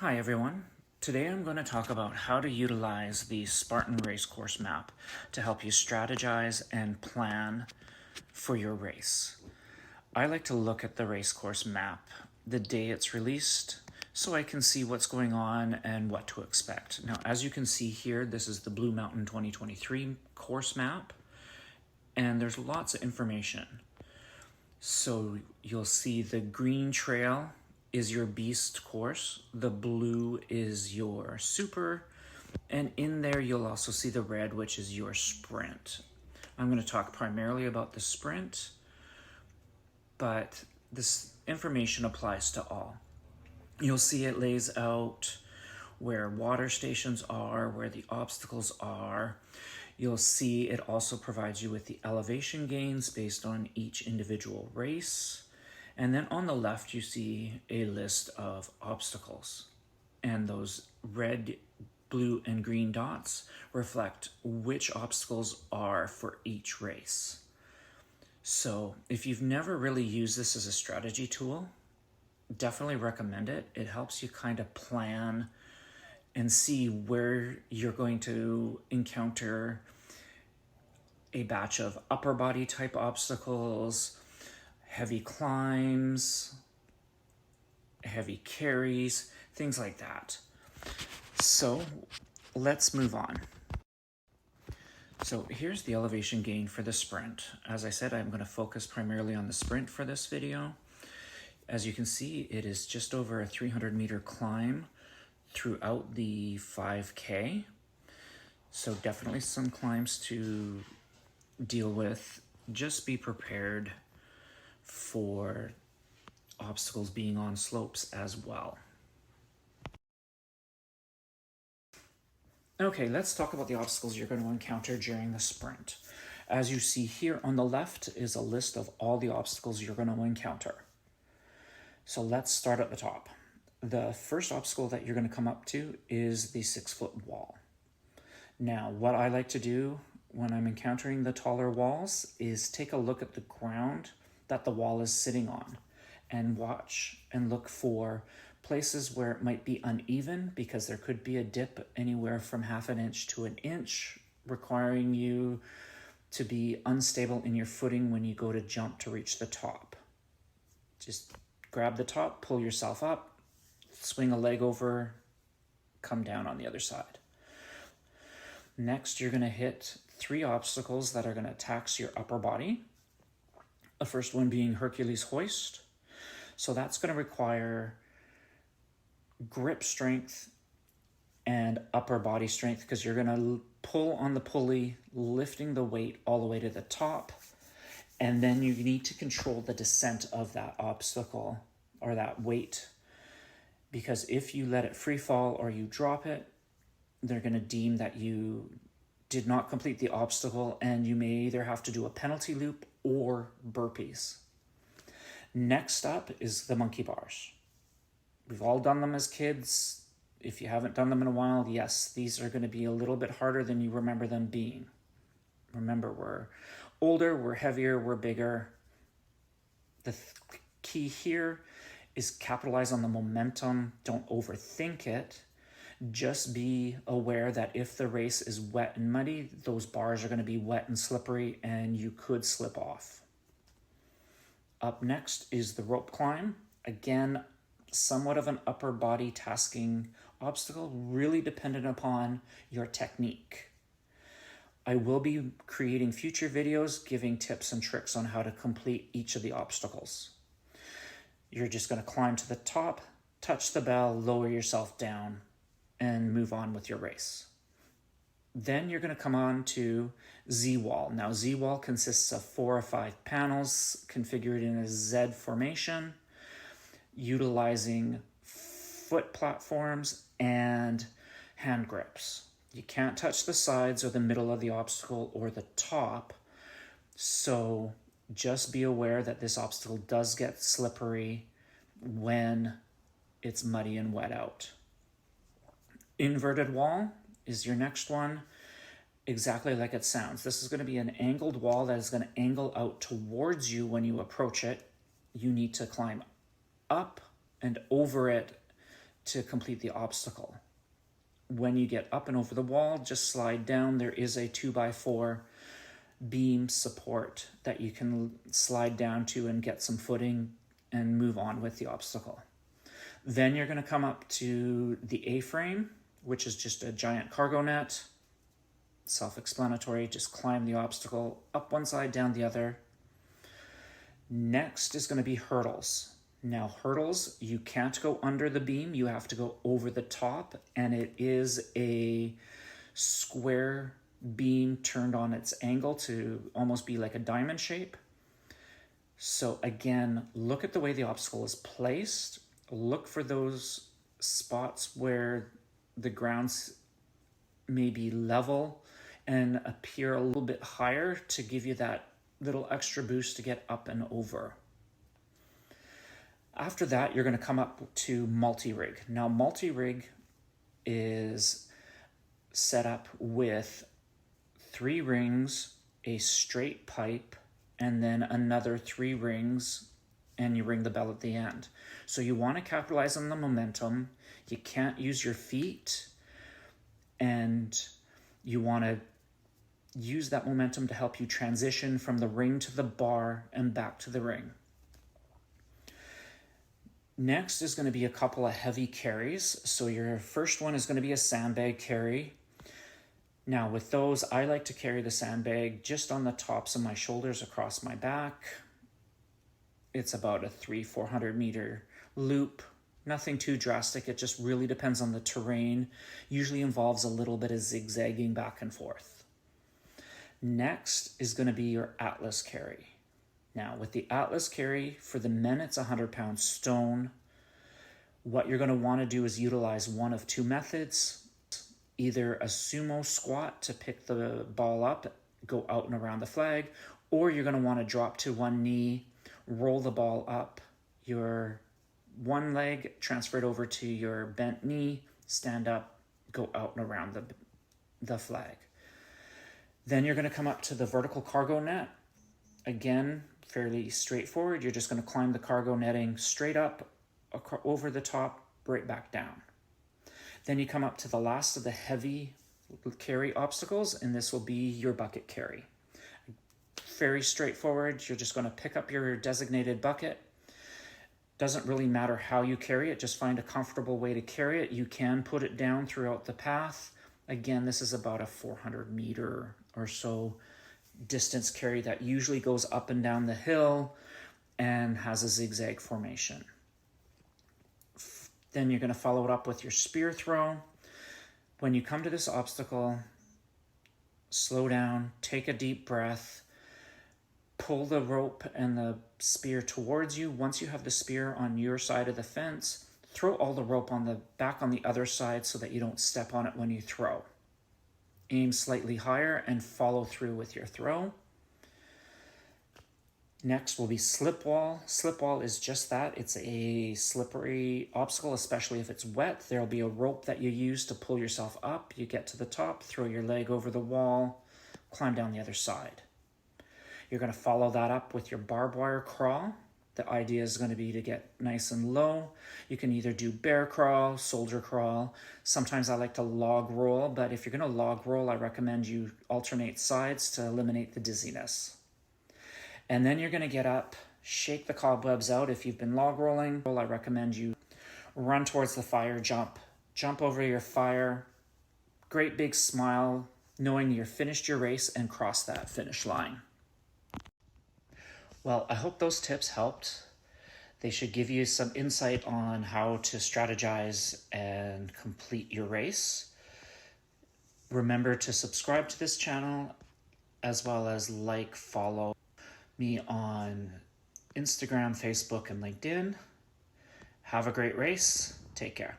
Hi everyone. Today I'm going to talk about how to utilize the Spartan Race Course Map to help you strategize and plan for your race. I like to look at the race course map the day it's released so I can see what's going on and what to expect. Now, as you can see here, this is the Blue Mountain 2023 course map, and there's lots of information. So you'll see the green trail is your beast course, the blue is your super, and in there you'll also see the red, which is your sprint. I'm going to talk primarily about the sprint, but this information applies to all. You'll see it lays out where water stations are, where the obstacles are. You'll see it also provides you with the elevation gains based on each individual race. And then on the left, you see a list of obstacles. And those red, blue, and green dots reflect which obstacles are for each race. So if you've never really used this as a strategy tool, definitely recommend it. It helps you kind of plan and see where you're going to encounter a batch of upper body type obstacles, heavy climbs, heavy carries, things like that. So let's move on. So here's the elevation gain for the sprint. As I said, I'm going to focus primarily on the sprint for this video. As you can see, it is just over a 300-meter climb throughout the 5K. So definitely some climbs to deal with. Just be prepared for obstacles being on slopes as well. Okay, let's talk about the obstacles you're going to encounter during the sprint. As you see here on the left is a list of all the obstacles you're going to encounter. So let's start at the top. The first obstacle that you're going to come up to is the 6-foot wall. Now, what I like to do when I'm encountering the taller walls is take a look at the ground that the wall is sitting on and watch and look for places where it might be uneven, because there could be a dip anywhere from 1/2 inch to 1 inch, requiring you to be unstable in your footing when you go to jump to reach the top. Just grab the top, pull yourself up, swing a leg over, come down on the other side. Next, you're going to hit 3 obstacles that are going to tax your upper body. The first one being Hercules hoist. So that's going to require grip strength and upper body strength, because you're going to pull on the pulley, lifting the weight all the way to the top. And then you need to control the descent of that obstacle or that weight, because if you let it free fall or you drop it, they're going to deem that you did not complete the obstacle, and you may either have to do a penalty loop or burpees. Next up is the monkey bars. We've all done them as kids. If you haven't done them in a while, yes, these are going to be a little bit harder than you remember them being. Remember, we're older, we're heavier, we're bigger. The key here is capitalize on the momentum. Don't overthink it. Just be aware that if the race is wet and muddy, those bars are going to be wet and slippery, and you could slip off. Up next is the rope climb. Again, somewhat of an upper body tasking obstacle, really dependent upon your technique. I will be creating future videos giving tips and tricks on how to complete each of the obstacles. You're just going to climb to the top, touch the bell, lower yourself down, and move on with your race. Then you're going to come on to Z-Wall. Now, Z-Wall consists of 4 or 5 panels configured in a Z formation, utilizing foot platforms and hand grips. You can't touch the sides or the middle of the obstacle or the top, so just be aware that this obstacle does get slippery when it's muddy and wet out. Inverted wall is your next one. Exactly like it sounds. This is going to be an angled wall that is going to angle out towards you when you approach it. You need to climb up and over it to complete the obstacle. When you get up and over the wall, just slide down. There is a 2x4 beam support that you can slide down to and get some footing and move on with the obstacle. Then you're going to come up to the A-frame, which is just a giant cargo net. Self-explanatory, just climb the obstacle up one side, down the other. Next is going to be hurdles. Now hurdles, you can't go under the beam, you have to go over the top, and it is a square beam turned on its angle to almost be like a diamond shape. So again, look at the way the obstacle is placed. Look for those spots where the grounds may be level and appear a little bit higher to give you that little extra boost to get up and over. After that, you're going to come up to multi-rig. Now, multi-rig is set up with 3 rings, a straight pipe, and then another 3 rings, and you ring the bell at the end. So you want to capitalize on the momentum. You can't use your feet, and you want to use that momentum to help you transition from the ring to the bar and back to the ring. Next is going to be a couple of heavy carries. So your first one is going to be a sandbag carry. Now with those, I like to carry the sandbag just on the tops of my shoulders across my back. It's about a 300-400 meter loop. Nothing too drastic. It just really depends on the terrain. Usually involves a little bit of zigzagging back and forth. Next is going to be your Atlas carry. Now with the Atlas carry, for the men it's a 100-pound stone. What you're going to want to do is utilize one of 2 methods. Either a sumo squat to pick the ball up, go out and around the flag, or you're going to want to drop to one knee, roll the ball up your one leg, transfer it over to your bent knee, stand up, go out and around the flag. Then you're going to come up to the vertical cargo net. Again, fairly straightforward. You're just going to climb the cargo netting straight up, over the top, right back down. Then you come up to the last of the heavy carry obstacles, and this will be your bucket carry. Very straightforward. You're just going to pick up your designated bucket. Doesn't really matter how you carry it, just find a comfortable way to carry it. You can put it down throughout the path. Again, this is about a 400 meter or so distance carry that usually goes up and down the hill and has a zigzag formation. Then you're going to follow it up with your spear throw. When you come to this obstacle, slow down, take a deep breath, pull the rope and the spear towards you. Once you have the spear on your side of the fence, throw all the rope back on the other side so that you don't step on it when you throw. Aim slightly higher and follow through with your throw. Next will be slip wall. Slip wall is just that. It's a slippery obstacle, especially if it's wet. There'll be a rope that you use to pull yourself up. You get to the top, throw your leg over the wall, climb down the other side. You're going to follow that up with your barbed wire crawl. The idea is going to be to get nice and low. You can either do bear crawl, soldier crawl. Sometimes I like to log roll, but if you're going to log roll, I recommend you alternate sides to eliminate the dizziness. And then you're going to get up, shake the cobwebs out. If you've been log rolling, I recommend you run towards the fire, jump over your fire. Great big smile, knowing you're finished your race and crossed that finish line. Well, I hope those tips helped. They should give you some insight on how to strategize and complete your race. Remember to subscribe to this channel, as well as follow me on Instagram, Facebook, and LinkedIn. Have a great race. Take care.